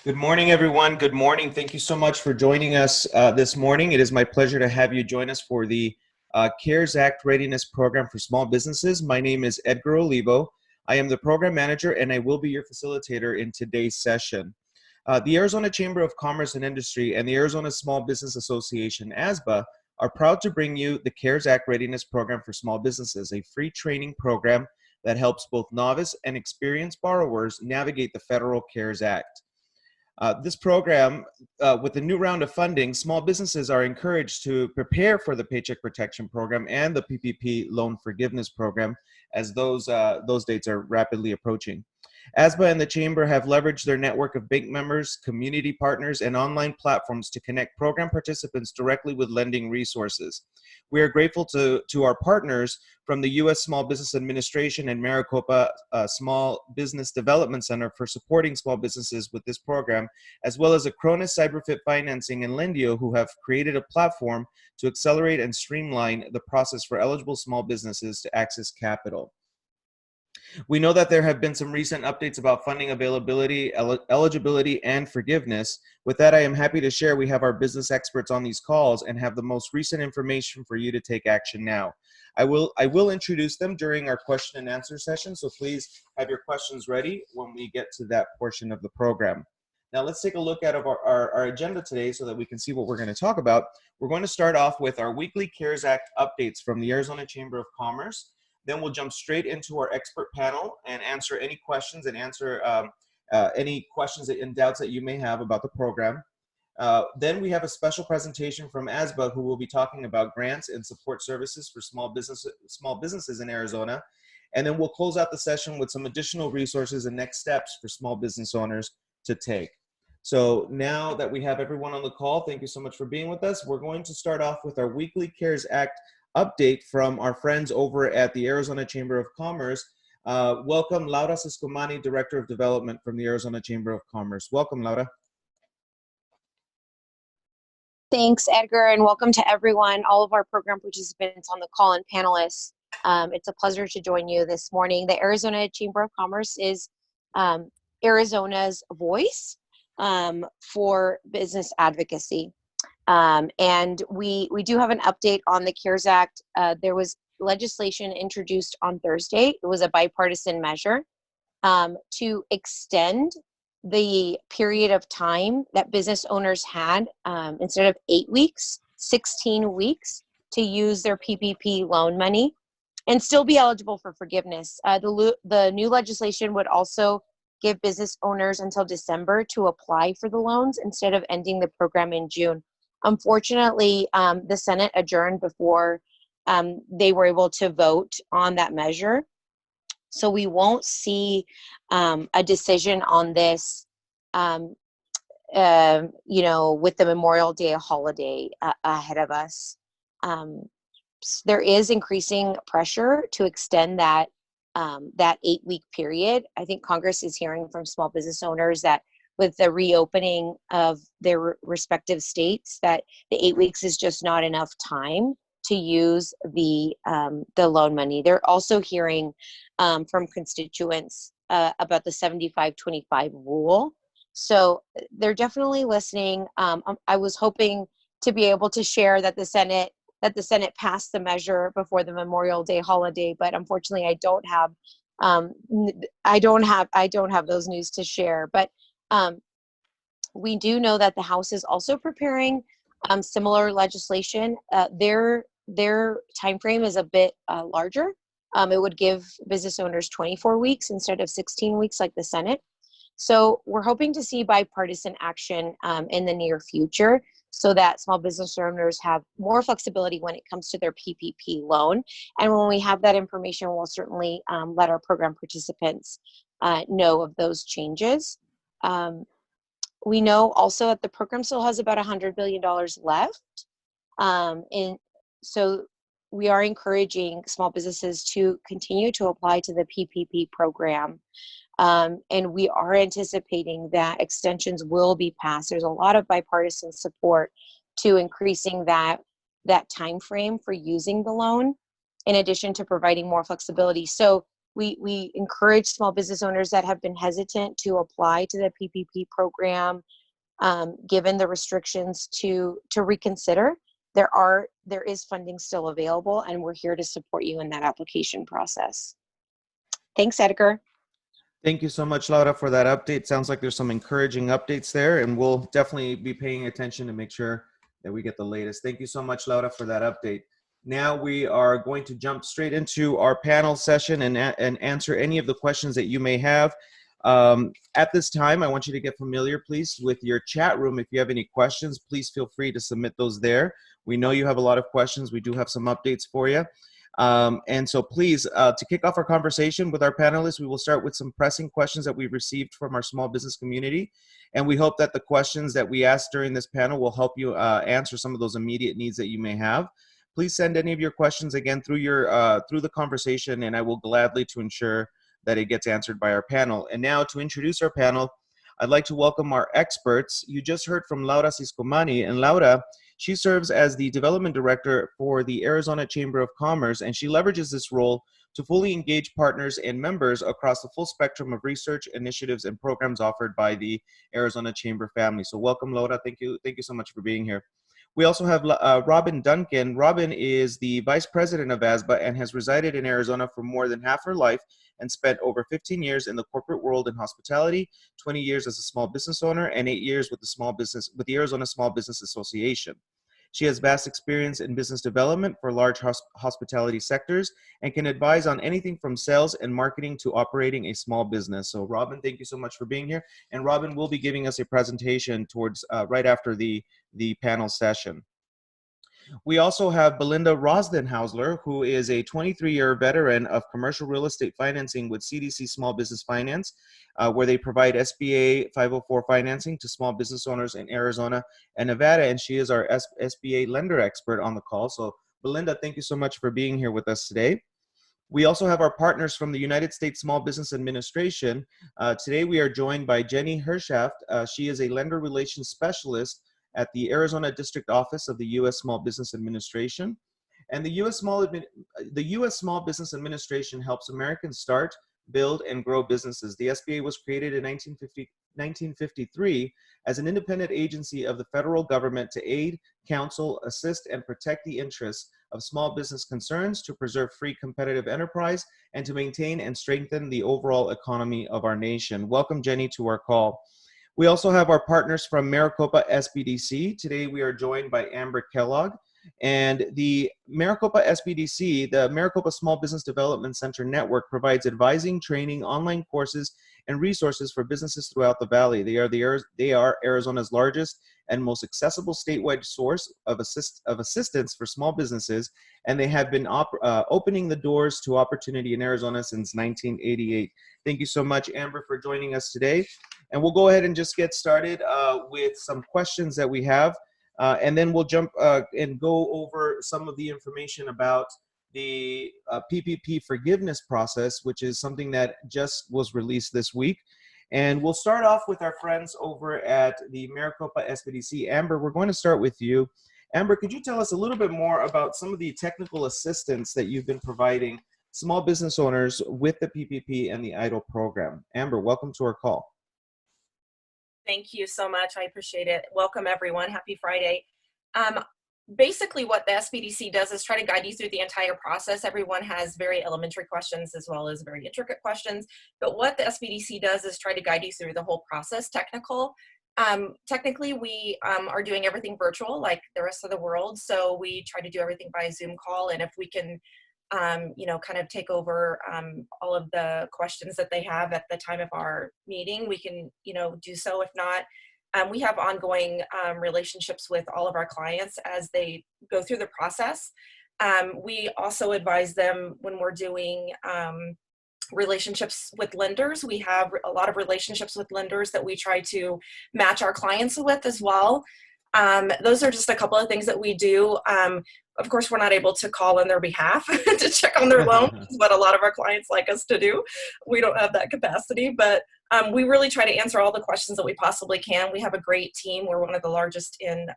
Good morning, everyone. Good morning. Thank you so much for joining us this morning. It is my pleasure to have you join us for the CARES Act Readiness Program for Small Businesses. My name is Edgar Olivo. I am the program manager, and I will be your facilitator in today's session. The Arizona Chamber of Commerce and Industry and the Arizona Small Business Association, ASBA, are proud to bring you the CARES Act Readiness Program for Small Businesses, a free training program that helps both novice and experienced borrowers navigate the federal CARES Act. This program, with the new round of funding, small businesses are encouraged to prepare for the Paycheck Protection Program and the PPP Loan Forgiveness Program as those dates are rapidly approaching. ASBA and the Chamber have leveraged their network of bank members, community partners, and online platforms to connect program participants directly with lending resources. We are grateful to our partners from the U.S. Small Business Administration and Maricopa Small Business Development Center for supporting small businesses with this program, as well as Acronis CyberFit Financing and Lendio, who have created a platform to accelerate and streamline the process for eligible small businesses to access capital. We know that there have been some recent updates about funding availability, eligibility, and forgiveness. With that, I am happy to share we have our business experts on these calls and have the most recent information for you to take action now. I will introduce them during our question and answer session, so please have your questions ready when we get to that portion of the program. Now let's take a look at our agenda today so that we can see what we're going to talk about. We're going to start off with our weekly CARES Act updates from the Arizona Chamber of Commerce. Then we'll jump straight into our expert panel and answer any questions and answer any questions and doubts that you may have about the program. Then we have a special presentation from ASBA, who will be talking about grants and support services for small businesses in Arizona. And then we'll close out the session with some additional resources and next steps for small business owners to take. So now that we have everyone on the call, thank you so much for being with us. We're going to start off with our weekly CARES Act update from our friends over at the Arizona Chamber of Commerce. Welcome, Laura Siscomani, Director of Development from the Arizona Chamber of Commerce. Welcome, Laura. Thanks, Edgar, and welcome to everyone, all of our program participants on the call and panelists. It's a pleasure to join you this morning. The Arizona Chamber of Commerce is Arizona's voice for business advocacy. And we do have an update on the CARES Act. There was legislation introduced on Thursday. It was a bipartisan measure to extend the period of time that business owners had, instead of 8 weeks, 16 weeks to use their PPP loan money and still be eligible for forgiveness. The new legislation would also give business owners until December to apply for the loans instead of ending the program in June. Unfortunately, the Senate adjourned before they were able to vote on that measure. So we won't see a decision on this, with the Memorial Day holiday ahead of us. There is increasing pressure to extend that 8-week period. I think Congress is hearing from small business owners that with the reopening of their respective states, that the 8 weeks is just not enough time to use the loan money. They're also hearing from constituents about the 75-25 rule. So they're definitely listening. I was hoping to be able to share that the Senate passed the measure before the Memorial Day holiday, but unfortunately, I don't have those news to share. But we do know that the House is also preparing similar legislation. Their time frame is a bit larger. It would give business owners 24 weeks instead of 16 weeks like the Senate. So we're hoping to see bipartisan action in the near future so that small business owners have more flexibility when it comes to their PPP loan. And when we have that information, we'll certainly let our program participants know of those changes. We know also that the program still has about $100 billion left. So we are encouraging small businesses to continue to apply to the PPP program. And we are anticipating that extensions will be passed. There's a lot of bipartisan support to increasing that time frame for using the loan, in addition to providing more flexibility. So We encourage small business owners that have been hesitant to apply to the PPP program, given the restrictions, to reconsider. There is funding still available, and we're here to support you in that application process. Thanks, Edgar. Thank you so much, Laura, for that update. Sounds like there's some encouraging updates there, and we'll definitely be paying attention to make sure that we get the latest. Thank you so much, Laura, for that update. Now we are going to jump straight into our panel session and answer any of the questions that you may have. At this time, I want you to get familiar, please, with your chat room. If you have any questions, please feel free to submit those there. We know you have a lot of questions. We do have some updates for you. And so please, to kick off our conversation with our panelists, we will start with some pressing questions that we've received from our small business community. And we hope that the questions that we ask during this panel will help you answer some of those immediate needs that you may have. Please send any of your questions again through the conversation, and I will gladly to ensure that it gets answered by our panel. And now to introduce our panel, I'd like to welcome our experts. You just heard from Laura Ciscomani, and Laura, she serves as the development director for the Arizona Chamber of Commerce, and she leverages this role to fully engage partners and members across the full spectrum of research, initiatives, and programs offered by the Arizona Chamber family. So welcome, Laura. Thank you so much for being here. We also have Robin Duncan. Robin is the vice president of ASBA and has resided in Arizona for more than half her life and spent over 15 years in the corporate world in hospitality, 20 years as a small business owner, and 8 years with the Arizona Small Business Association. She has vast experience in business development for large hospitality sectors and can advise on anything from sales and marketing to operating a small business. So Robin, thank you so much for being here. And Robin will be giving us a presentation towards right after the panel session. We also have Belinda Rosdenhausler, who is a 23-year veteran of commercial real estate financing with CDC Small Business Finance, where they provide SBA 504 financing to small business owners in Arizona and Nevada, and she is our SBA lender expert on the call. So Belinda, thank you so much for being here with us today. We also have our partners from the United States Small Business Administration. Today we are joined by Jenny Hershaft. She is a lender relations specialist at the Arizona District Office of the U.S. Small Business Administration. And the U.S. Small Business Administration helps Americans start, build, and grow businesses. The SBA was created in 1953 as an independent agency of the federal government to aid, counsel, assist, and protect the interests of small business concerns, to preserve free competitive enterprise, and to maintain and strengthen the overall economy of our nation. Welcome, Jenny, to our call. We also have our partners from Maricopa SBDC. Today we are joined by Amber Kellogg. And the Maricopa SBDC, the Maricopa Small Business Development Center Network, provides advising, training, online courses, and resources for businesses throughout the valley. They are Arizona's largest and most accessible statewide source of assistance for small businesses, and they have been opening the doors to opportunity in Arizona since 1988. Thank you so much, Amber, for joining us today. And we'll go ahead and just get started with some questions that we have. And then we'll jump and go over some of the information about the PPP forgiveness process, which is something that just was released this week. And we'll start off with our friends over at the Maricopa SBDC. Amber, we're going to start with you. Amber, could you tell us a little bit more about some of the technical assistance that you've been providing small business owners with the PPP and the EIDL program? Amber, welcome to our call. Thank you so much. I appreciate it. Welcome, everyone. Happy Friday. Basically, what the SBDC does is try to guide you through the entire process. Everyone has very elementary questions as well as very intricate questions. But what the SBDC does is try to guide you through the whole process. Technically, we are doing everything virtual like the rest of the world. So we try to do everything by Zoom call. And if we can kind of take over all of the questions that they have at the time of our meeting, we can, do so. If not, we have ongoing relationships with all of our clients as they go through the process. We also advise them when we're doing relationships with lenders. We have a lot of relationships with lenders that we try to match our clients with as well. Those are just a couple of things that we do. Of course, we're not able to call on their behalf to check on their loan, which is what a lot of our clients like us to do. We don't have that capacity, but We really try to answer all the questions that we possibly can. We have a great team. We're one of the largest in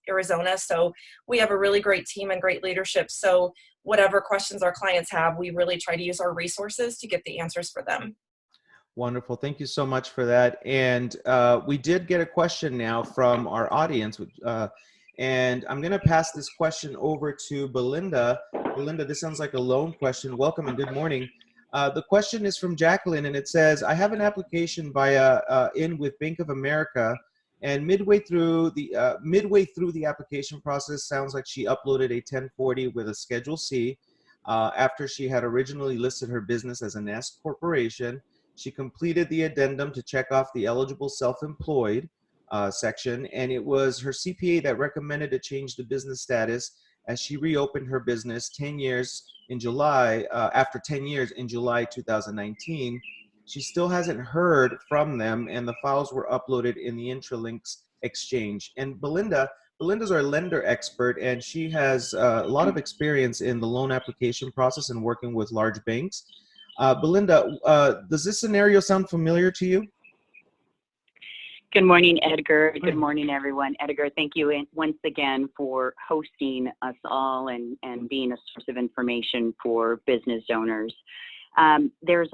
Arizona, so we have a really great team and great leadership. So whatever questions our clients have, we really try to use our resources to get the answers for them. Wonderful. Thank you so much for that. And we did get a question now from our audience, and I'm going to pass this question over to Belinda. Belinda, this sounds like a loan question. Welcome and good morning. The question is from Jacqueline, and it says, I have an application in with Bank of America, and midway through the application process, sounds like she uploaded a 1040 with a Schedule C after she had originally listed her business as an S corporation. She completed the addendum to check off the eligible self-employed section, and it was her CPA that recommended to change the business status as she reopened her business 10 years in July, after 10 years in July 2019. She still hasn't heard from them, and the files were uploaded in the Intralinks exchange. And Belinda's our lender expert, and she has a lot of experience in the loan application process and working with large banks. Belinda, does this scenario sound familiar to you? Good morning, Edgar. Good morning, everyone. Edgar, thank you once again for hosting us all and being a source of information for business owners. There's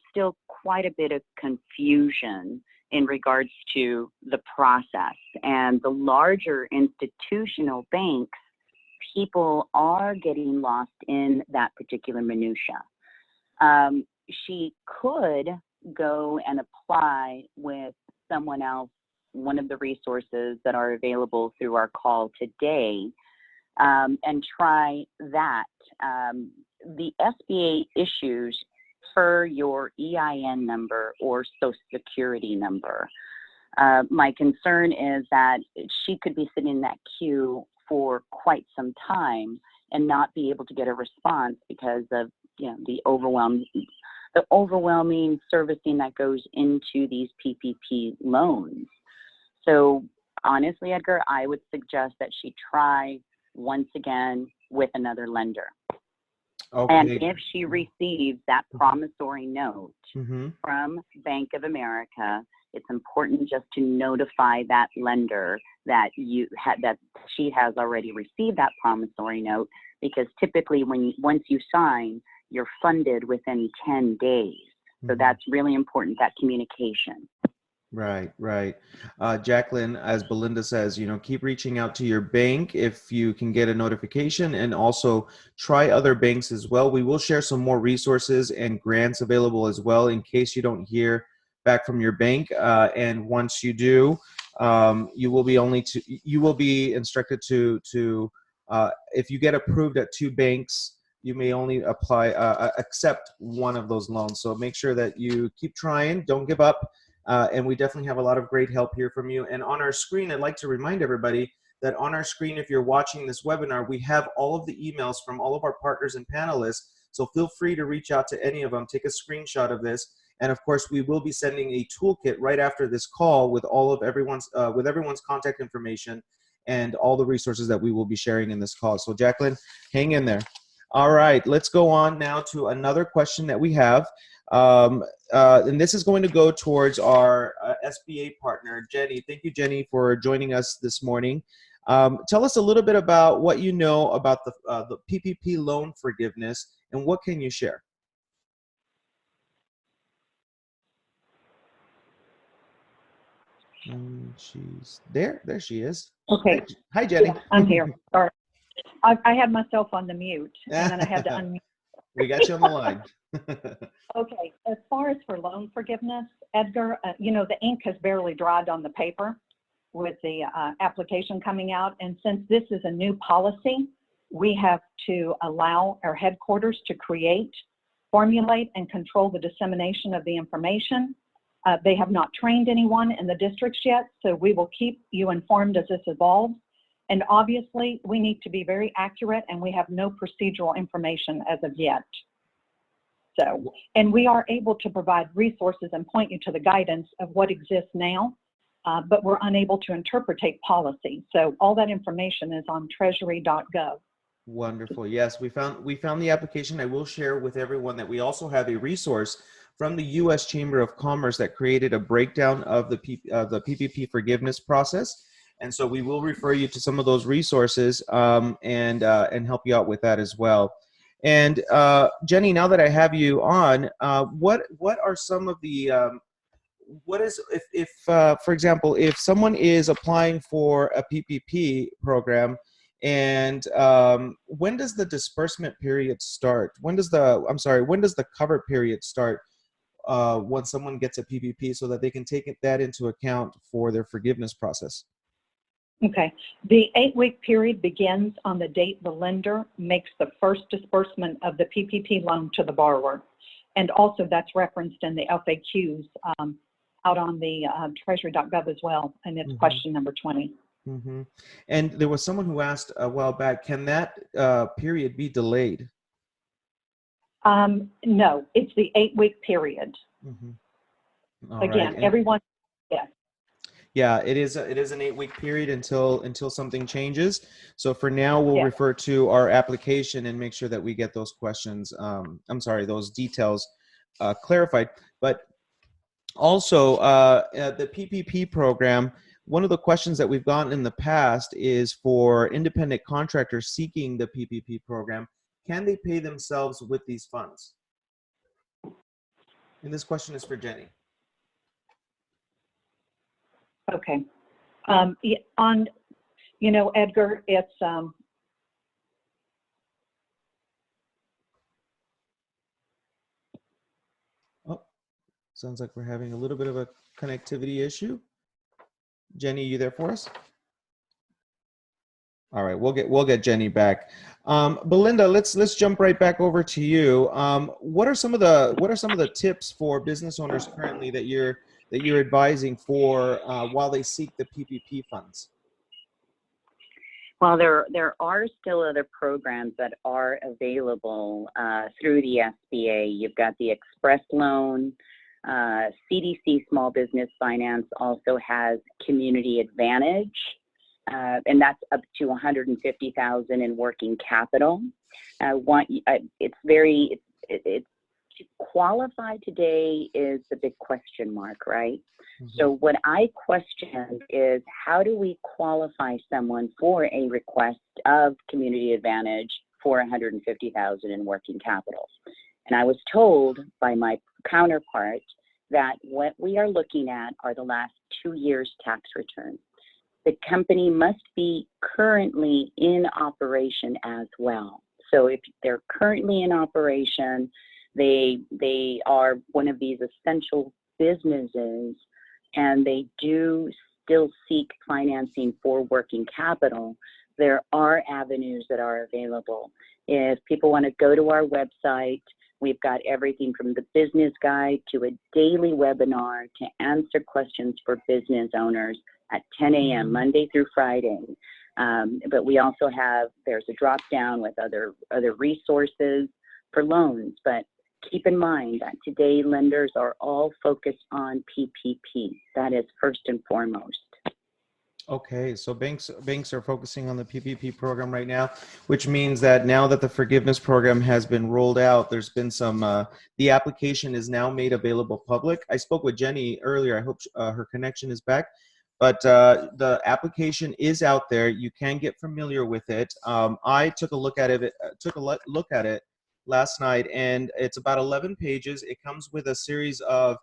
still quite a bit of confusion in regards to the process, and the larger institutional banks, people are getting lost in that particular minutia. She could go and apply with someone else, one of the resources that are available through our call today, and try that. The SBA issues per your EIN number or Social Security number. My concern is that she could be sitting in that queue for quite some time and not be able to get a response because of the overwhelming servicing that goes into these PPP loans. So honestly, Edgar, I would suggest that she try once again with another lender. Okay. And if she receives that promissory note from Bank of America, it's important just to notify that lender that that she has already received that promissory note, because typically once you sign, you're funded within 10 days. So that's really important, that communication. Right. Jacqueline, as Belinda says, keep reaching out to your bank if you can get a notification, and also try other banks as well. We will share some more resources and grants available as well in case you don't hear back from your bank. And once you do, you will be instructed to if you get approved at 2 banks, you may only accept one of those loans. So make sure that you keep trying, don't give up. And we definitely have a lot of great help here from you. And on our screen, I'd like to remind everybody that on our screen, if you're watching this webinar, we have all of the emails from all of our partners and panelists. So feel free to reach out to any of them, take a screenshot of this. And of course, we will be sending a toolkit right after this call with all of everyone's contact information and all the resources that we will be sharing in this call. So Jacqueline, hang in there. All right, let's go on now to another question that we have. And this is going to go towards our SBA partner, Jenny. Thank you, Jenny, for joining us this morning. Tell us a little bit about what you know about the PPP loan forgiveness, and what can you share? She's there. There she is. Okay. Hi, Jenny. Yeah, I'm here. Sorry. I had myself on the mute, and then I had to unmute. We got you on the line. Okay. As far as for loan forgiveness, Edgar, the ink has barely dried on the paper with the application coming out. And since this is a new policy, we have to allow our headquarters to create, formulate, and control the dissemination of the information. They have not trained anyone in the districts yet, so we will keep you informed as this evolves. And obviously, we need to be very accurate, and we have no procedural information as of yet. So, and we are able to provide resources and point you to the guidance of what exists now, but we're unable to interpretate policy. So all that information is on treasury.gov. Wonderful. Yes, we found the application. I will share with everyone that we also have a resource from the U.S. Chamber of Commerce that created a breakdown of the PPP forgiveness process. And so we will refer you to some of those resources and help you out with that as well. And Jenny, now that I have you on, what are some of the what is if for example, if someone is applying for a PPP program, and when does the disbursement period start? When does the cover period start when someone gets a PPP, so that they can take that into account for their forgiveness process? Okay. The 8-week period begins on the date the lender makes the first disbursement of the PPP loan to the borrower. And also that's referenced in the FAQs out on the treasury.gov as well, and it's question number 20. And there was someone who asked a while back, can that period be delayed? No, it's the 8-week period. Again, right. everyone, yes. Yeah, it is an 8-week period until something changes. So for now, we'll refer to our application and make sure that we get those questions, those details clarified. But also, the PPP program, one of the questions that we've gotten in the past is for independent contractors seeking the PPP program, can they pay themselves with these funds? And this question is for Jenny. Okay. Edgar, it's sounds like we're having a little bit of a connectivity issue. Jenny, you there for us? All right, we'll get Jenny back. Belinda, let's jump right back over to you. What are some of the tips for business owners currently that you're advising for while they seek the PPP funds? Well, there are still other programs that are available through the SBA. You've got the Express Loan. CDC Small Business Finance also has Community Advantage, and that's up to $150,000 in working capital. It's to qualify today is the big question mark, right? So what I question is, how do we qualify someone for a request of Community Advantage for $150,000 in working capital? And I was told by my counterpart that what we are looking at are the last 2 years' tax returns. The company must be currently in operation as well. So if they're currently in operation, they are one of these essential businesses, and they do still seek financing for working capital, there are avenues that are available. If people want to go to our website, we've got everything from the business guide to a daily webinar to answer questions for business owners at 10 a.m. Monday through Friday. But we also there's a drop down with other resources for loans. But keep in mind that today lenders are all focused on PPP. That is first and foremost. Okay, so banks are focusing on the PPP program right now, which means that now that the forgiveness program has been rolled out, there's been some, the application is now made available public. I spoke with Jenny earlier. I hope her connection is back. But the application is out there. You can get familiar with it. I took a look at it last night, and it's about 11 pages. It comes with a series of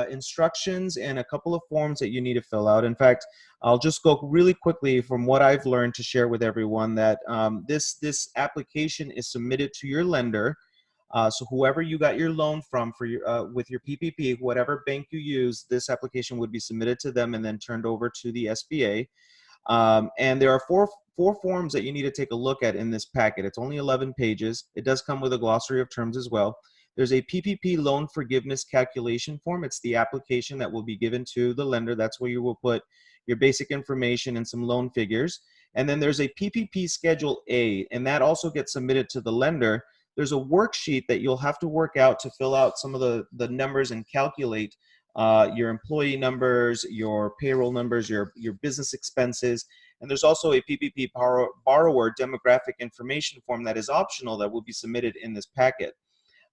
instructions and a couple of forms that you need to fill out. In fact, I'll just go really quickly from what I've learned to share with everyone that this application is submitted to your lender. So whoever you got your loan from for your with your PPP, whatever bank you use, this application would be submitted to them and then turned over to the SBA. And there are four forms that you need to take a look at in this packet. It's only 11 pages. It does come with a glossary of terms as well. There's a PPP loan forgiveness calculation form. It's the application that will be given to the lender. That's where you will put your basic information and some loan figures. And then there's a PPP Schedule A, and that also gets submitted to the lender. There's a worksheet that you'll have to work out to fill out some of the numbers and calculate your employee numbers, your payroll numbers, your business expenses. And there's also a PPP borrower demographic information form that is optional that will be submitted in this packet.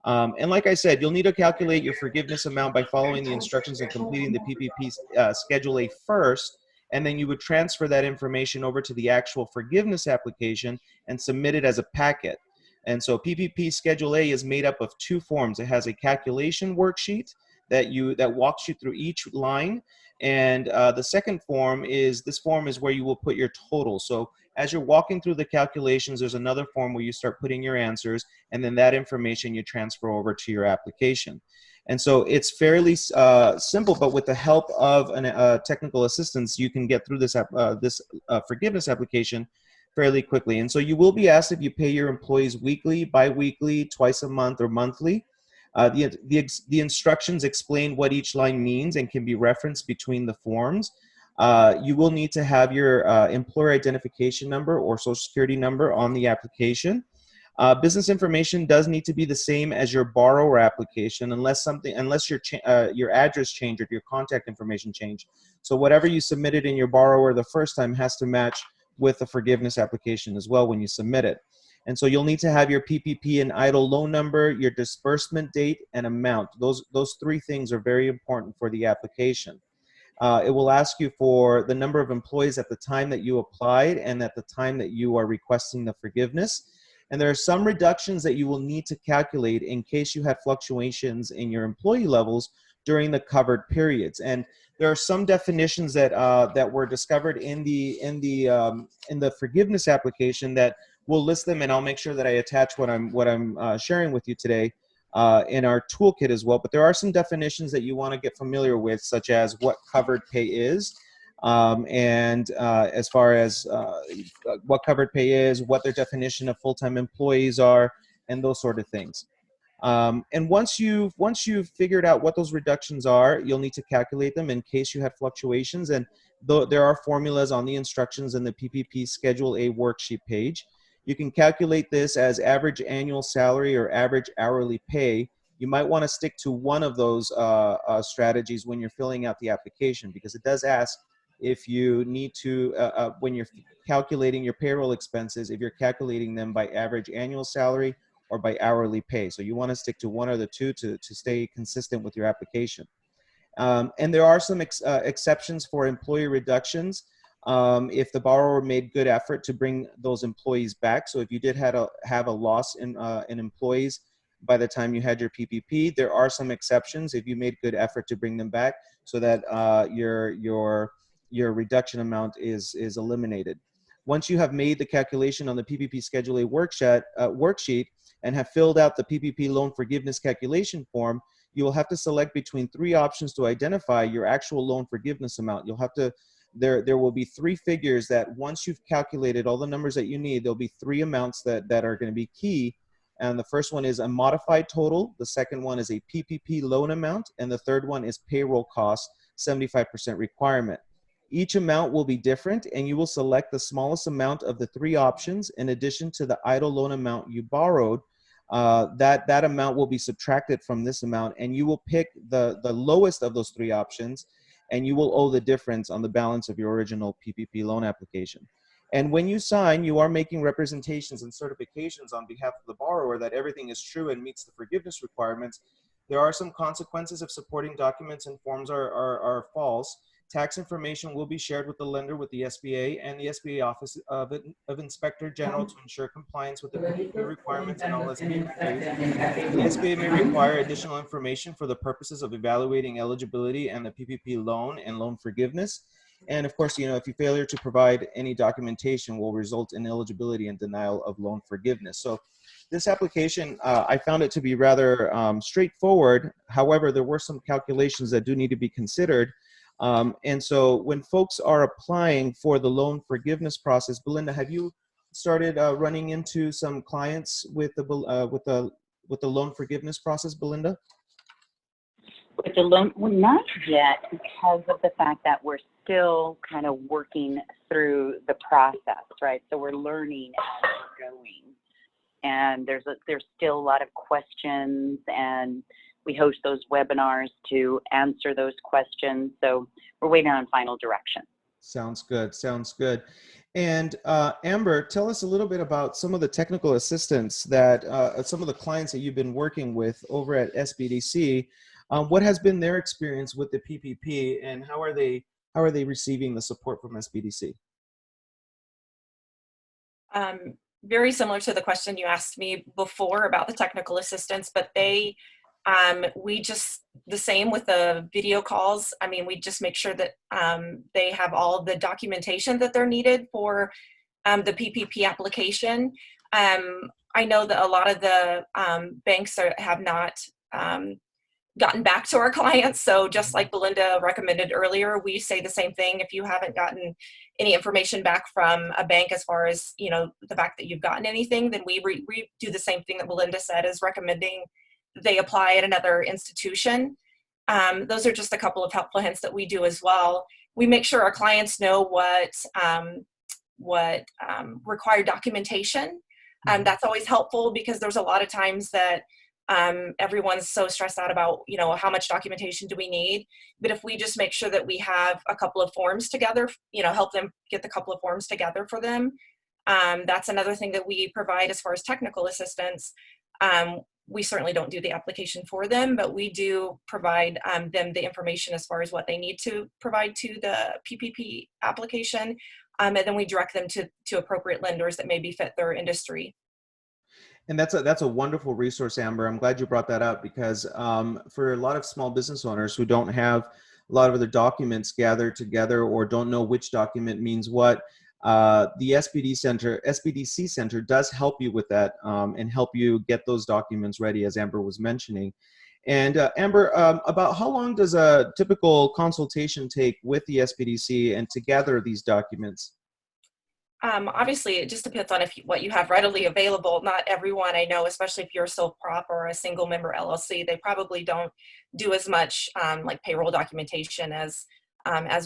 And like I said, you'll need to calculate your forgiveness amount by following the instructions and completing the PPP Schedule A first, and then you would transfer that information over to the actual forgiveness application and submit it as a packet. And so PPP Schedule A is made up of two forms. It has a calculation worksheet that walks you through each line, and the second form is where you will put your total. So as you're walking through the calculations, there's another form where you start putting your answers, and then that information you transfer over to your application. And so it's fairly simple, but with the help of technical assistance, you can get through this forgiveness application fairly quickly. And so you will be asked if you pay your employees weekly, bi-weekly, twice a month, or monthly. The instructions explain what each line means and can be referenced between the forms. You will need to have your employer identification number or social security number on the application. Business information does need to be the same as your borrower application unless your address changed or your contact information changed. So whatever you submitted in your borrower the first time has to match with the forgiveness application as well when you submit it. And so you'll need to have your PPP and EIDL loan number, your disbursement date, and amount. Those three things are very important for the application. It will ask you for the number of employees at the time that you applied and at the time that you are requesting the forgiveness. And there are some reductions that you will need to calculate in case you had fluctuations in your employee levels during the covered periods. And there are some definitions that were discovered in the forgiveness application that we'll list them, and I'll make sure that I attach what I'm sharing with you today in our toolkit as well. But there are some definitions that you want to get familiar with, such as what covered pay is, and as far as what covered pay is, what their definition of full-time employees are, and those sort of things. And once you've figured out what those reductions are, you'll need to calculate them in case you had fluctuations. And there are formulas on the instructions in the PPP Schedule A worksheet page. You can calculate this as average annual salary or average hourly pay. You might want to stick to one of those strategies when you're filling out the application, because it does ask if you need to, when you're calculating your payroll expenses, if you're calculating them by average annual salary or by hourly pay. So you want to stick to one or the two to stay consistent with your application. And there are some exceptions for employee reductions if the borrower made good effort to bring those employees back. So if you did have a loss in employees by the time you had your PPP, there are some exceptions if you made good effort to bring them back, so that your reduction amount is eliminated. Once you have made the calculation on the PPP Schedule A worksheet and have filled out the PPP loan forgiveness calculation form, you will have to select between three options to identify your actual loan forgiveness amount. You'll have to, there will be three figures that once you've calculated all the numbers that you need, there'll be three amounts that are going to be key. And the first one is a modified total. The second one is a PPP loan amount. And the third one is payroll cost, 75% requirement. Each amount will be different, and you will select the smallest amount of the three options in addition to the EIDL loan amount you borrowed. That amount will be subtracted from this amount, and you will pick the lowest of those three options, and you will owe the difference on the balance of your original PPP loan application. And when you sign, you are making representations and certifications on behalf of the borrower that everything is true and meets the forgiveness requirements. There are some consequences if supporting documents and forms are false. Tax information will be shared with the lender, with the SBA, and the SBA Office of Inspector General to ensure compliance with the PPP requirements and all as may reviewed. The SBA may require additional information for the purposes of evaluating eligibility and the PPP loan and loan forgiveness. And of course, if you failure to provide any documentation will result in eligibility and denial of loan forgiveness. So this application, I found it to be rather straightforward. However, there were some calculations that do need to be considered. And so when folks are applying for the loan forgiveness process, Belinda, have you started running into some clients with the loan forgiveness process, Belinda? With the loan, well, not yet, because of the fact that we're still kind of working through the process, right? So we're learning as we're going, and there's still a lot of questions, and we host those webinars to answer those questions. So we're waiting on final direction. Sounds good. Sounds good. And Amber, tell us a little bit about some of the technical assistance that some of the clients that you've been working with over at SBDC. What has been their experience with the PPP, and how are they receiving the support from SBDC? Very similar to the question you asked me before about the technical assistance, but we just, the same with the video calls. I mean, we just make sure that they have all of the documentation that they're needed for the PPP application. I know that a lot of the banks have not gotten back to our clients. So just like Belinda recommended earlier, we say the same thing. If you haven't gotten any information back from a bank as far as, you know, the fact that you've gotten anything, then we do the same thing that Belinda said, is recommending they apply at another institution. Those are just a couple of helpful hints that we do as well. We make sure our clients know what required documentation. That's always helpful, because there's a lot of times that everyone's so stressed out about, you know, how much documentation do we need. But if we just make sure that we have a couple of forms together, you know, help them get the couple of forms together for them. That's another thing that we provide as far as technical assistance. We certainly don't do the application for them, but we do provide them the information as far as what they need to provide to the PPP application. And then we direct them to appropriate lenders that maybe fit their industry. And that's a wonderful resource, Amber. I'm glad you brought that up, because for a lot of small business owners who don't have a lot of their documents gathered together or don't know which document means what, the SBDC Center does help you with that and help you get those documents ready, as Amber was mentioning. And Amber, about how long does a typical consultation take with the SBDC and to gather these documents? Obviously, it just depends on what you have readily available. Not everyone, I know, especially if you're a sole prop or a single member LLC, they probably don't do as much like payroll documentation as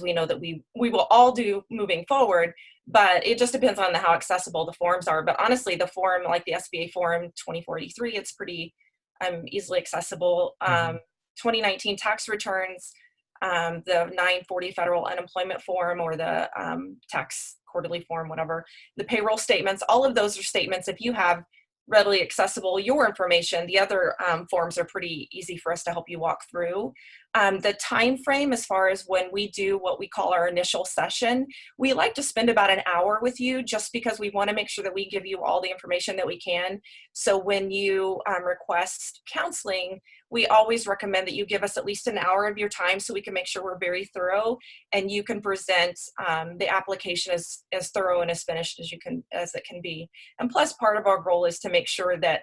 we know that we will all do moving forward. But it just depends on how accessible the forms are. But honestly, the form, like the SBA form 2483, it's pretty easily accessible. 2019 tax returns, the 940 federal unemployment form, or the tax quarterly form, whatever, the payroll statements, all of those are statements. If you have readily accessible your information, the other forms are pretty easy for us to help you walk through. The time frame, as far as when we do what we call our initial session, we like to spend about an hour with you, just because we want to make sure that we give you all the information that we can. So when you request counseling, we always recommend that you give us at least an hour of your time, so we can make sure we're very thorough and you can present the application as thorough and as finished as it can be. And plus, part of our goal is to make sure that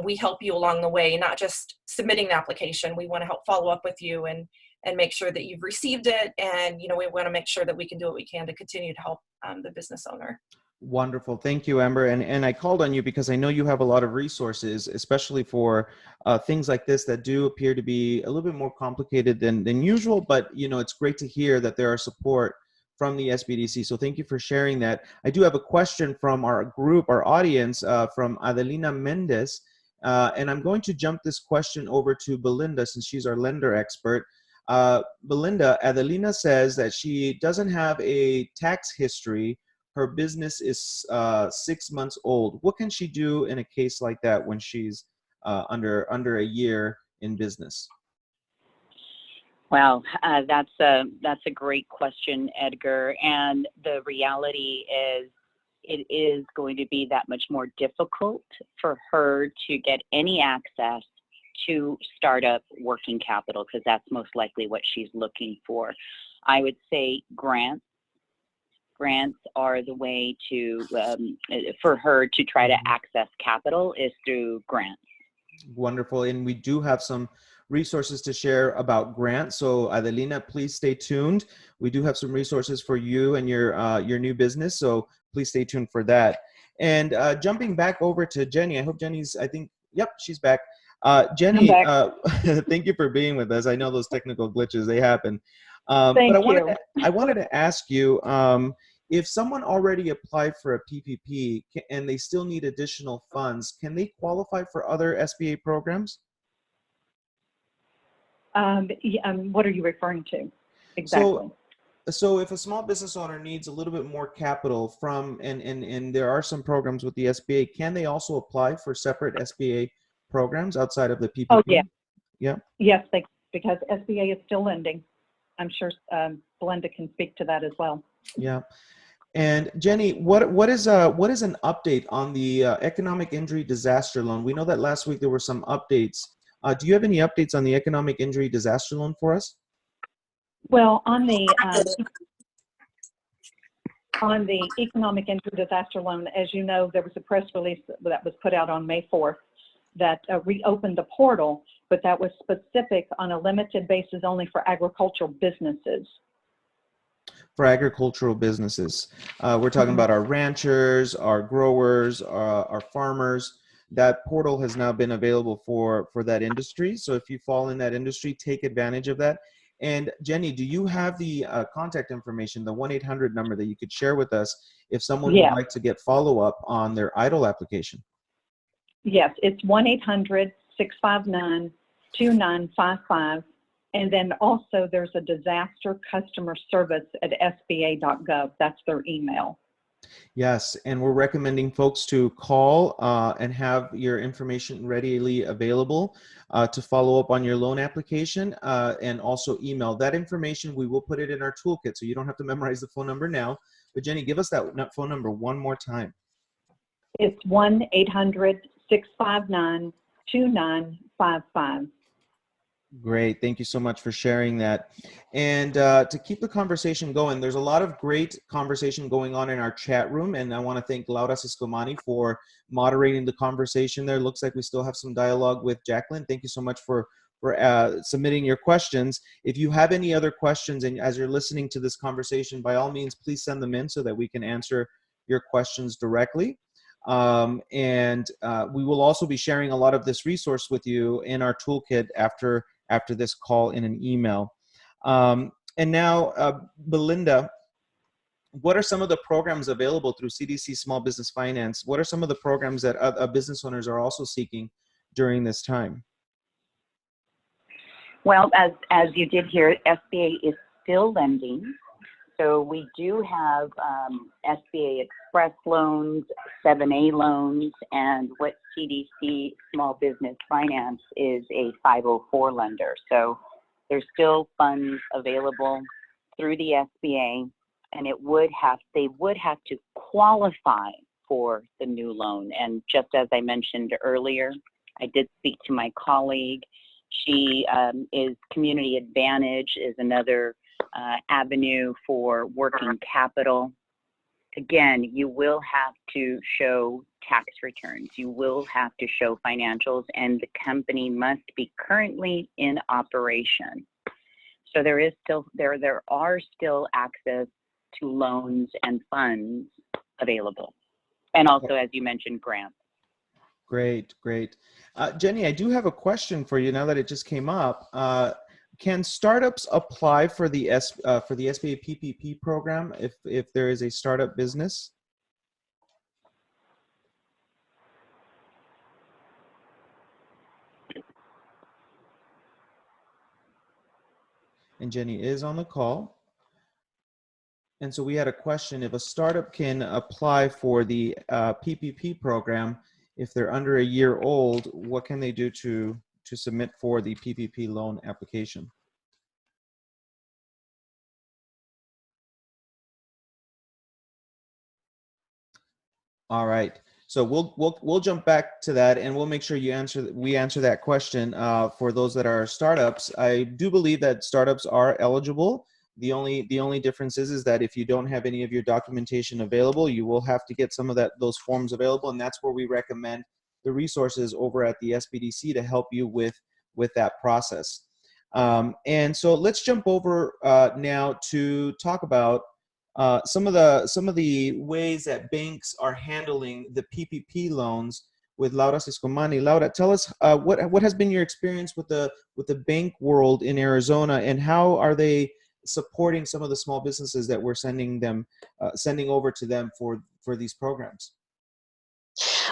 we help you along the way, not just submitting the application. We want to help follow up with you and make sure that you've received it. And, you know, we want to make sure that we can do what we can to continue to help the business owner. Wonderful. Thank you, Amber. And I called on you because I know you have a lot of resources, especially for things like this that do appear to be a little bit more complicated than usual. But, you know, it's great to hear that there are support from the SBDC. So thank you for sharing that. I do have a question from our group, our audience, from Adelina Mendez. And I'm going to jump this question over to Belinda, since she's our lender expert. Belinda, Adelina says that she doesn't have a tax history. Her business is 6 months old. What can she do in a case like that when she's under a year in business? Well, that's a great question, Edgar. And the reality is, it is going to be that much more difficult for her to get any access to startup working capital, because that's most likely what she's looking for. I would say grants. Grants are the way to for her to try to access capital, is through grants. Wonderful. And we do have some resources to share about grants. So Adelina, please stay tuned. We do have some resources for you and your new business. So please stay tuned for that. And jumping back over to Jenny, I hope Jenny's, yep, she's back. Jenny, thank you for being with us. I know those technical glitches, they happen. Thank but you. I wanted to ask you, if someone already applied for a PPP and they still need additional funds, can they qualify for other SBA programs? What are you referring to exactly? So if a small business owner needs a little bit more capital from, and there are some programs with the SBA, can they also apply for separate SBA programs outside of the PPP? Oh, yeah. Yeah. Yes, because SBA is still lending. I'm sure Belinda can speak to that as well. Yeah. And Jenny, what is an update on the economic injury disaster loan? We know that last week there were some updates. Do you have any updates on the economic injury disaster loan for us? Well, on the economic injury disaster loan, as you know, there was a press release that was put out on May 4th that reopened the portal, but that was specific on a limited basis only for agricultural businesses. For agricultural businesses, we're talking about our ranchers, our growers, our farmers. That portal has now been available for that industry. So if you fall in that industry, take advantage of that. And Jenny, do you have the contact information, the 1-800 number that you could share with us if someone would like to get follow-up on their EIDL application? Yes, it's 1-800-659-2955. And then also there's a disaster customer service at sba.gov. That's their email. Yes, and we're recommending folks to call and have your information readily available to follow up on your loan application, and also email. That information, we will put it in our toolkit, so you don't have to memorize the phone number now. But Jenny, give us that phone number one more time. It's 1-800-659-2955. Great. Thank you so much for sharing that. And to keep the conversation going, there's a lot of great conversation going on in our chat room, and I want to thank Laura Siscomani for moderating the conversation there. Looks like we still have some dialogue with Jacqueline. Thank you so much for submitting your questions. If you have any other questions, and as you're listening to this conversation, by all means, please send them in so that we can answer your questions directly. And we will also be sharing a lot of this resource with you in our toolkit after this call in an email. And now, Belinda, what are some of the programs available through CDC Small Business Finance? What are some of the programs that business owners are also seeking during this time? Well, as you did hear, SBA is still lending. So we do have SBA Express loans, 7A loans, and what CDC Small Business Finance is a 504 lender. So there's still funds available through the SBA, and they would have to qualify for the new loan. And just as I mentioned earlier, I did speak to my colleague. She is Community Advantage is another avenue for working capital. Again, you will have to show tax returns. You will have to show financials, and the company must be currently in operation. So there are still access to loans and funds available, and also, as you mentioned, grants. Great. Jenny, I do have a question for you now that it just came up. Can startups apply for the SBA PPP program if there is a startup business? And Jenny is on the call. And so we had a question: if a startup can apply for the PPP program if they're under a year old, what can they do to submit for the PPP loan application? All right. So we'll jump back to that, and we'll make sure we answer that question for those that are startups. I do believe that startups are eligible. The only difference is that if you don't have any of your documentation available, you will have to get some of those forms available, and that's where we recommend the resources over at the SBDC to help you with that process. And so let's jump over now to talk about some of the ways that banks are handling the PPP loans with Laura Siscomani. Laura, tell us what has been your experience with the bank world in Arizona, and how are they supporting some of the small businesses that we're sending over to them for these programs?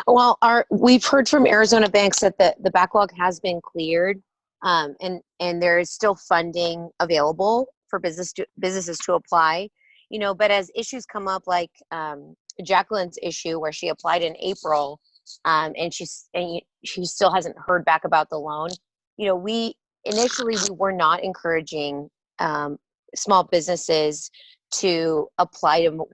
Well, we've heard from Arizona banks that the backlog has been cleared, and there is still funding available for businesses to apply, but as issues come up, like Jacqueline's issue where she applied in April, and she still hasn't heard back about the loan. We were not encouraging small businesses to apply to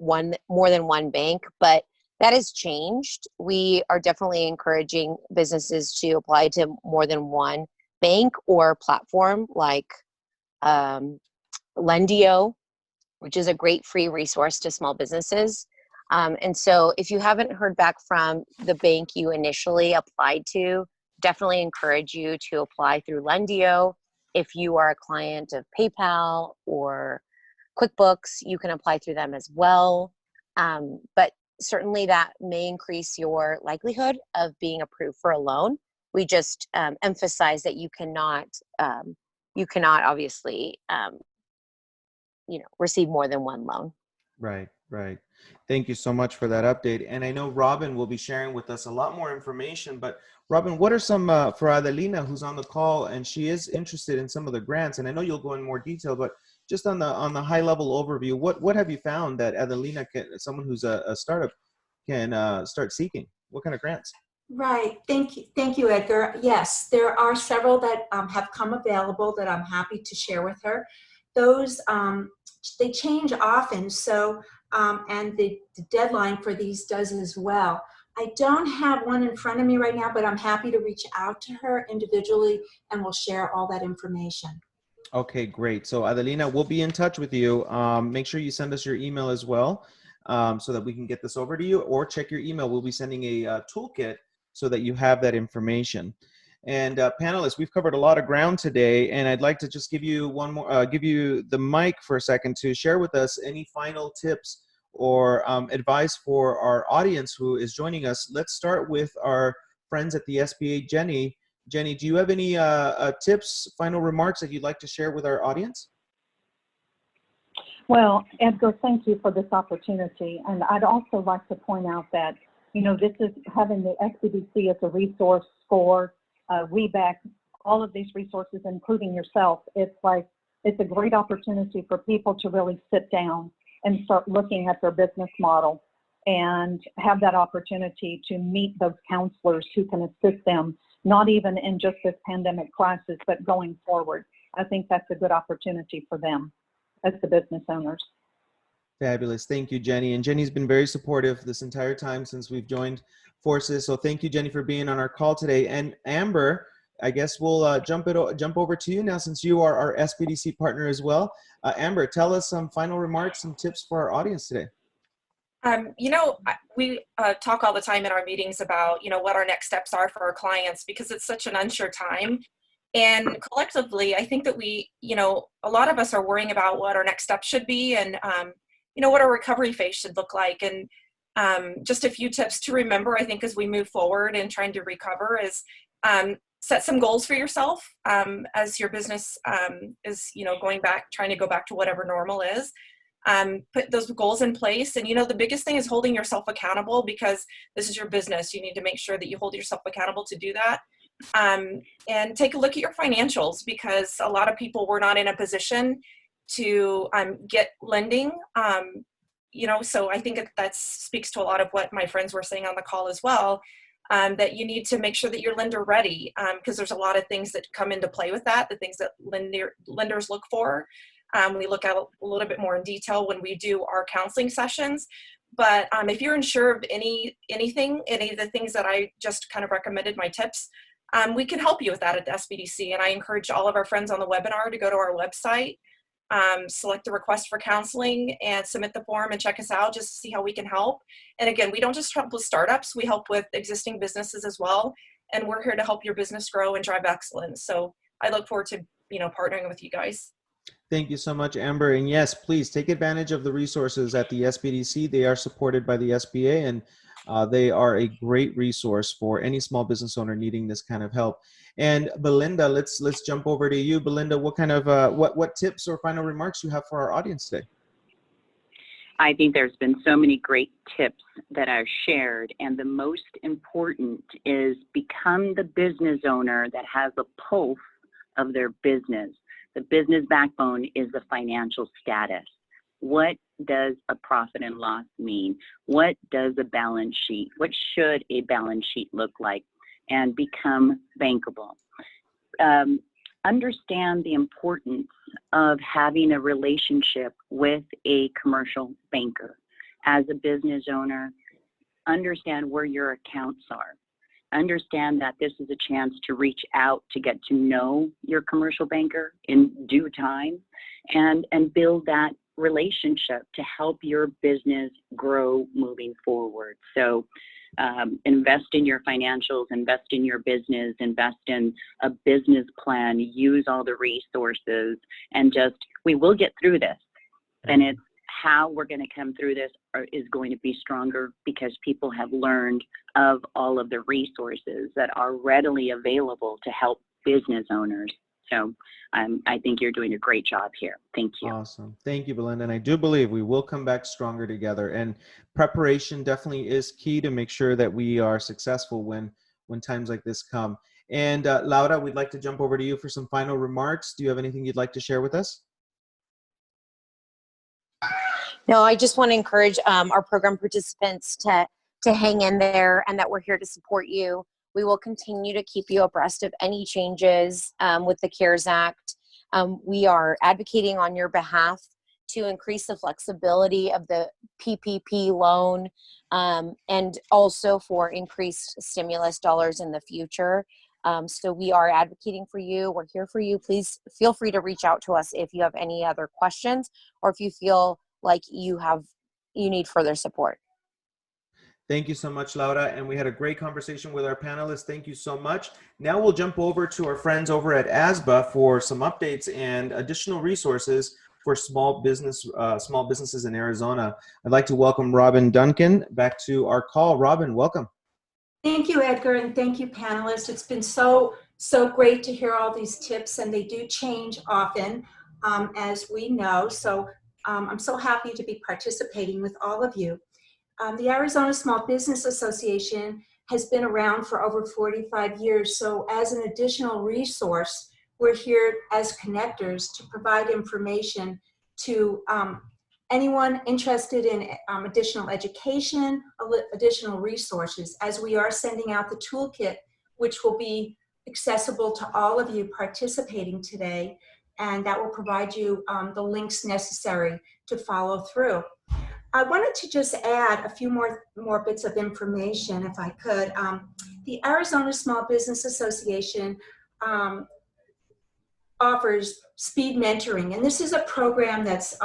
more than one bank, but that has changed. We are definitely encouraging businesses to apply to more than one bank or platform like Lendio, which is a great free resource to small businesses. And so if you haven't heard back from the bank you initially applied to, definitely encourage you to apply through Lendio. If you are a client of PayPal or QuickBooks, you can apply through them as well. But certainly that may increase your likelihood of being approved for a loan. We just emphasize that you cannot obviously receive more than one loan. Right. Thank you so much for that update. And I know Robin will be sharing with us a lot more information, but Robin, what are some, for Adelina, who's on the call, and she is interested in some of the grants, and I know you'll go in more detail, but just on the high level overview, what have you found that Adelina, someone who's a startup, can start seeking? What kind of grants? Right. Thank you, Edgar. Yes, there are several that have come available that I'm happy to share with her. Those, they change often, so, and the deadline for these does as well. I don't have one in front of me right now, but I'm happy to reach out to her individually and we'll share all that information. Okay, great. So Adelina, we'll be in touch with you. Make sure you send us your email as well, so that we can get this over to you, or check your email. We'll be sending a toolkit so that you have that information. And panelists, we've covered a lot of ground today, and I'd like to just give you give you the mic for a second to share with us any final tips or advice for our audience who is joining us. Let's start with our friends at the SBA. Jenny, do you have any tips, final remarks that you'd like to share with our audience? Well, Edgar, thank you for this opportunity. And I'd also like to point out that, this is having the SBDC as a resource for WeBack, all of these resources, including yourself. It's a great opportunity for people to really sit down and start looking at their business model and have that opportunity to meet those counselors who can assist them, not even in just this pandemic crisis, but going forward. I think that's a good opportunity for them as the business owners. Fabulous. Thank you, Jenny. And Jenny's been very supportive this entire time since we've joined forces. So thank you, Jenny, for being on our call today. And Amber, I guess we'll jump over to you now, since you are our SBDC partner as well. Amber, tell us some final remarks and tips for our audience today. We talk all the time in our meetings about, what our next steps are for our clients, because it's such an unsure time. And collectively, I think that we, a lot of us are worrying about what our next step should be, and, what our recovery phase should look like. And just a few tips to remember, I think, as we move forward and trying to recover is set some goals for yourself as your business is, trying to go back to whatever normal is. Put those goals in place. And, the biggest thing is holding yourself accountable, because this is your business. You need to make sure that you hold yourself accountable to do that. And take a look at your financials, because a lot of people were not in a position to get lending. So I think that speaks to a lot of what my friends were saying on the call as well, that you need to make sure that you're lender ready, because there's a lot of things that come into play with that, the things that lenders look for. We look at a little bit more in detail when we do our counseling sessions. But if you're unsure of any of the things that I just kind of recommended, my tips, we can help you with that at the SBDC. And I encourage all of our friends on the webinar to go to our website, select the request for counseling, and submit the form and check us out just to see how we can help. And again, we don't just help with startups, we help with existing businesses as well. And we're here to help your business grow and drive excellence. So I look forward to, partnering with you guys. Thank you so much, Amber. And yes, please take advantage of the resources at the SBDC. They are supported by the SBA, and they are a great resource for any small business owner needing this kind of help. And Belinda, let's jump over to you. Belinda, what kind of what tips or final remarks you have for our audience today? I think there's been so many great tips that I've shared, and the most important is become the business owner that has a pulse of their business. The business backbone is the financial status. What does a profit and loss mean? What does a balance sheet, what should a balance sheet look like? And become bankable. Understand the importance of having a relationship with a commercial banker. As a business owner, understand where your accounts are. Understand that this is a chance to reach out to get to know your commercial banker in due time and build that relationship to help your business grow moving forward. So invest in your financials, invest in your business, invest in a business plan, use all the resources, and we will get through this. And it's how we're going to come through this is going to be stronger because people have learned of all of the resources that are readily available to help business owners. So I think you're doing a great job here. Thank you. Awesome. Thank you, Belinda. And I do believe we will come back stronger together. And preparation definitely is key to make sure that we are successful when times like this come. And Laura, we'd like to jump over to you for some final remarks. Do you have anything you'd like to share with us? No, I just want to encourage our program participants to hang in there and that we're here to support you. We will continue to keep you abreast of any changes with the CARES Act. We are advocating on your behalf to increase the flexibility of the PPP loan and also for increased stimulus dollars in the future. So we are advocating for you. We're here for you. Please feel free to reach out to us if you have any other questions or if you feel like you need further support. Thank you so much, Laura. And we had a great conversation with our panelists. Thank you so much. Now we'll jump over to our friends over at ASBA for some updates and additional resources for small businesses in Arizona. I'd like to welcome Robin Duncan back to our call. Robin, welcome. Thank you, Edgar, and thank you, panelists. It's been so great to hear all these tips, and they do change often, as we know. So I'm so happy to be participating with all of you. The Arizona Small Business Association has been around for over 45 years. So as an additional resource, we're here as connectors to provide information to anyone interested in additional education, additional resources, as we are sending out the toolkit, which will be accessible to all of you participating today. And that will provide you the links necessary to follow through. I wanted to just add a few more bits of information, if I could. The Arizona Small Business Association offers speed mentoring, and this is a program that's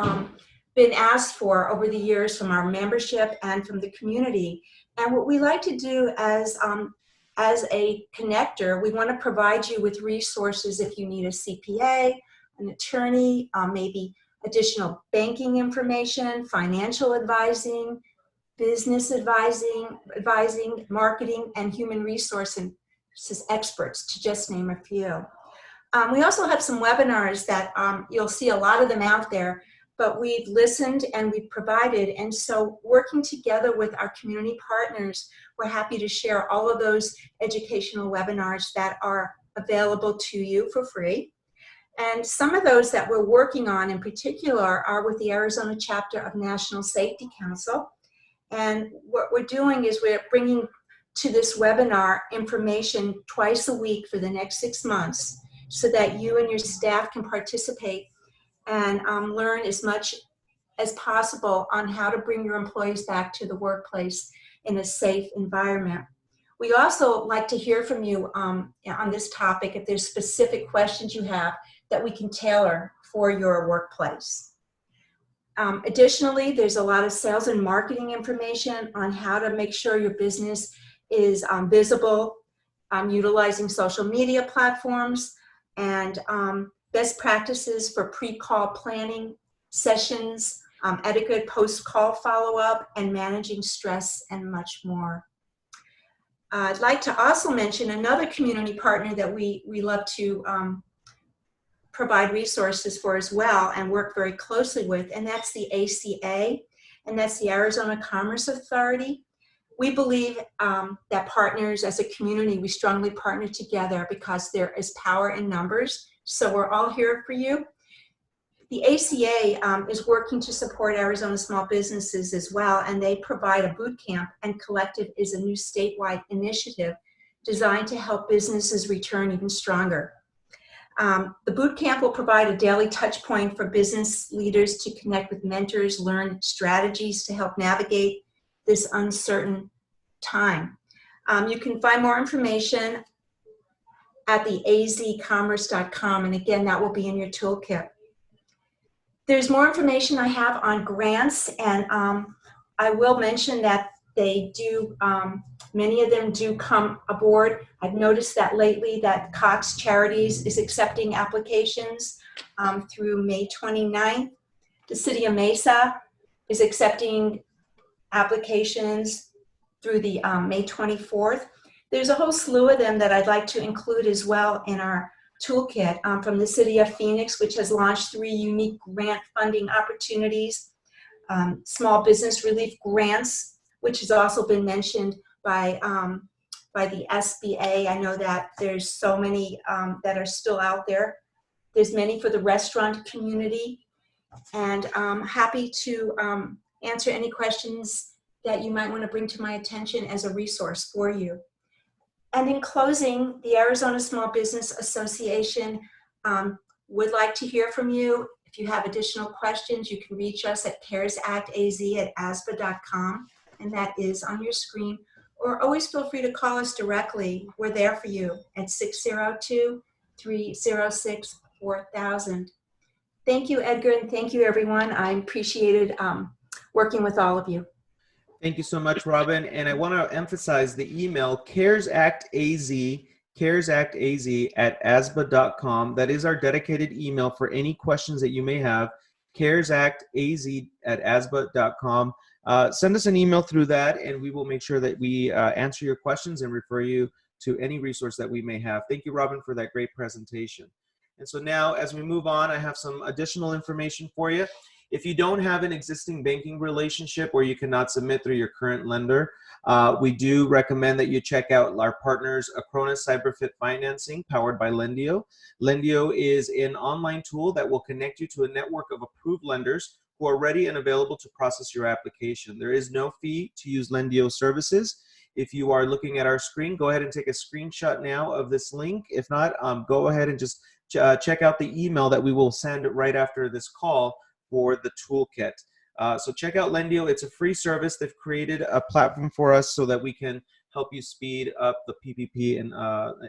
been asked for over the years from our membership and from the community. And what we like to do as a connector, we want to provide you with resources if you need a CPA, an attorney, maybe additional banking information, financial advising, business advising, marketing, and human resources experts, to just name a few. We also have some webinars that you'll see a lot of them out there, but we've listened and we've provided. And so working together with our community partners, we're happy to share all of those educational webinars that are available to you for free. And some of those that we're working on in particular are with the Arizona chapter of National Safety Council. And what we're doing is we're bringing to this webinar information twice a week for the next 6 months so that you and your staff can participate and learn as much as possible on how to bring your employees back to the workplace in a safe environment. We also like to hear from you on this topic if there's specific questions you have that we can tailor for your workplace. Additionally, there's a lot of sales and marketing information on how to make sure your business is visible, utilizing social media platforms, and best practices for pre-call planning sessions, etiquette post-call follow-up, and managing stress, and much more. I'd like to also mention another community partner that we love to provide resources for as well and work very closely with, and that's the ACA, and that's the Arizona Commerce Authority. We believe that partners as a community, we strongly partner together because there is power in numbers So we're all here for you. The ACA is working to support Arizona small businesses as well, and they provide a boot camp, and Collective is a new statewide initiative designed to help businesses return even stronger. The boot camp will provide a daily touch point for business leaders to connect with mentors, learn strategies to help navigate this uncertain time. You can find more information at the azcommerce.com, and again, that will be in your toolkit. There's more information I have on grants, and I will mention that they do, many of them do come aboard. I've noticed that lately that Cox Charities is accepting applications through May 29th. The City of Mesa is accepting applications through the May 24th. There's a whole slew of them that I'd like to include as well in our toolkit, from the City of Phoenix, which has launched 3 unique grant funding opportunities. Small business relief grants, which has also been mentioned by the SBA. I know that there's so many that are still out there. There's many for the restaurant community, and I'm happy to answer any questions that you might want to bring to my attention as a resource for you. And in closing, the Arizona Small Business Association would like to hear from you. If you have additional questions, you can reach us at caresactaz@asba.com, and that is on your screen. Or always feel free to call us directly. We're there for you at 602-306-4000. Thank you, Edgar, and thank you, everyone. I appreciated working with all of you. Thank you so much, Robin. And I want to emphasize the email, caresactaz@asba.com. That is our dedicated email for any questions that you may have, caresactaz@asba.com. Send us an email through that, and we will make sure that we answer your questions and refer you to any resource that we may have. Thank you, Robin, for that great presentation. And so now, as we move on, I have some additional information for you. If you don't have an existing banking relationship or you cannot submit through your current lender, we do recommend that you check out our partners, Acronis CyberFit Financing, powered by Lendio. Lendio is an online tool that will connect you to a network of approved lenders who are ready and available to process your application. There is no fee to use Lendio services. If you are looking at our screen, go ahead and take a screenshot now of this link. If not, go ahead and just check out the email that we will send right after this call for the toolkit. So check out Lendio. It's a free service. They've created a platform for us so that we can help you speed up the PPP and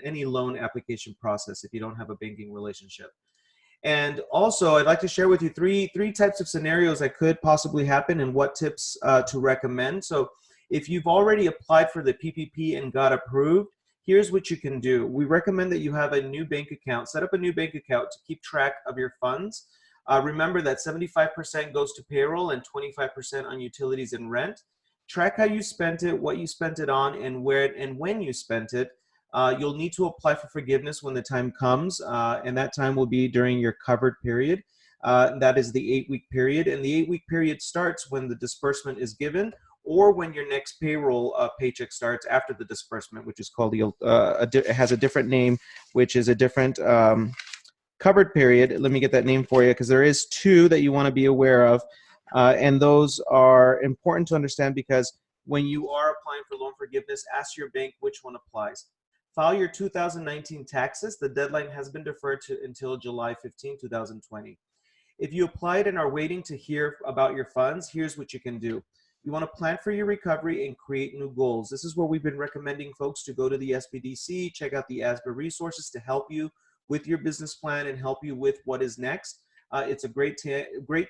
any loan application process if you don't have a banking relationship. And also, I'd like to share with you three types of scenarios that could possibly happen and what tips to recommend. So if you've already applied for the PPP and got approved, here's what you can do. We recommend that you have a new bank account. Set up a new bank account to keep track of your funds. Remember that 75% goes to payroll and 25% on utilities and rent. Track how you spent it, what you spent it on, and where and when you spent it. You'll need to apply for forgiveness when the time comes, and that time will be during your covered period. That is the 8-week period, and the 8-week period starts when the disbursement is given or when your next payroll paycheck starts after the disbursement, which is called it has a different name, which is a different covered period. Let me get that name for you, because there is 2 that you want to be aware of, and those are important to understand because when you are applying for loan forgiveness, ask your bank which one applies. File your 2019 taxes. The deadline has been deferred to until July 15, 2020. If you applied and are waiting to hear about your funds, here's what you can do. You want to plan for your recovery and create new goals. This is where we've been recommending folks to go to the SBDC, check out the ASBA resources to help you with your business plan and help you with what is next. It's a great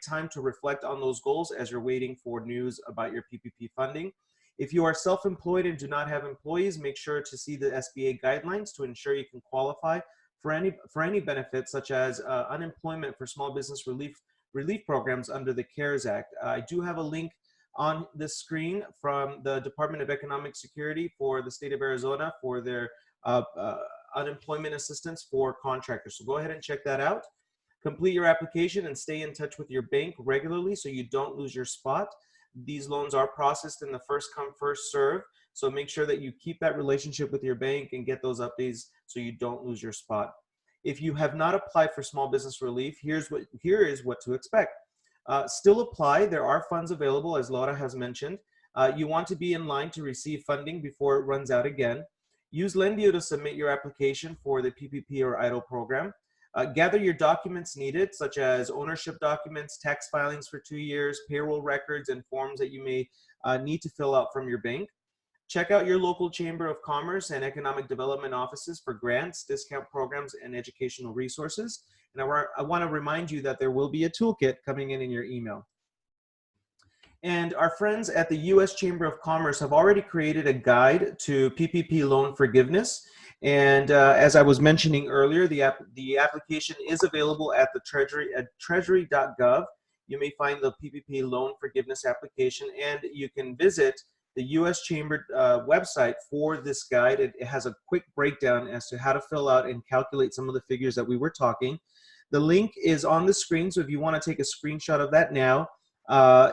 time to reflect on those goals as you're waiting for news about your PPP funding. If you are self-employed and do not have employees, make sure to see the SBA guidelines to ensure you can qualify for any benefits such as unemployment for small business relief programs under the CARES Act. I do have a link on this screen from the Department of Economic Security for the state of Arizona for their unemployment assistance for contractors. So go ahead and check that out. Complete your application and stay in touch with your bank regularly so you don't lose your spot. These loans are processed in the first come, first serve. So make sure that you keep that relationship with your bank and get those updates so you don't lose your spot. If you have not applied for small business relief, here is what to expect. Still apply. There are funds available, as Laura has mentioned. You want to be in line to receive funding before it runs out again. Use Lendio to submit your application for the PPP or EIDL program. Gather your documents needed, such as ownership documents, tax filings for 2 years, payroll records, and forms that you may need to fill out from your bank. Check out your local Chamber of Commerce and Economic Development offices for grants, discount programs, and educational resources. And I want to remind you that there will be a toolkit coming in your email. And our friends at the U.S. Chamber of Commerce have already created a guide to PPP loan forgiveness. And as I was mentioning earlier, the application is available at the Treasury at treasury.gov. You may find the PPP loan forgiveness application, and you can visit the U.S. Chamber website for this guide. It has a quick breakdown as to how to fill out and calculate some of the figures that we were talking. The link is on the screen, so if you want to take a screenshot of that now,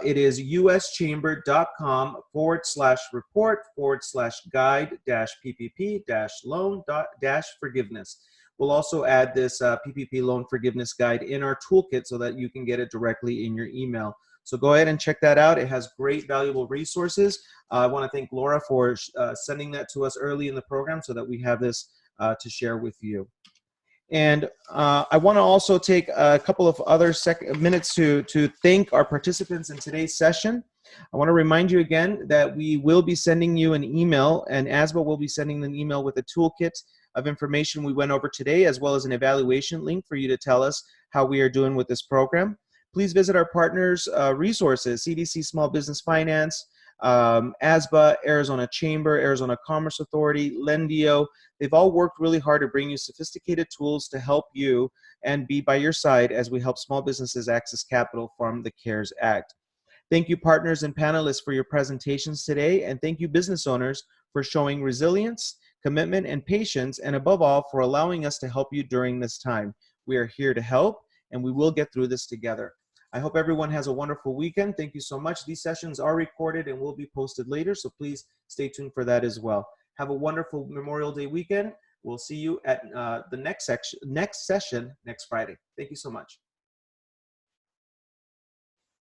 it is uschamber.com/report/guide-PPP-loan-forgiveness. We'll also add this PPP loan forgiveness guide in our toolkit so that you can get it directly in your email. So go ahead and check that out. It has great, valuable resources. I want to thank Laura for sending that to us early in the program so that we have this to share with you. And I want to also take a couple of other minutes to thank our participants in today's session. I want to remind you again that we will be sending you an email, and ASBA will be sending an email with a toolkit of information we went over today, as well as an evaluation link for you to tell us how we are doing with this program. Please visit our partners' resources, CDC Small Business Finance, ASBA, Arizona Chamber, Arizona Commerce Authority, Lendio. They've all worked really hard to bring you sophisticated tools to help you and be by your side as we help small businesses access capital from the CARES Act. Thank you, partners and panelists, for your presentations today, and thank you, business owners, for showing resilience, commitment, and patience, and above all, for allowing us to help you during this time. We are here to help, and we will get through this together. I hope everyone has a wonderful weekend. Thank you so much. These sessions are recorded and will be posted later, so please stay tuned for that as well. Have a wonderful Memorial Day weekend. We'll see you at the next session next Friday. Thank you so much.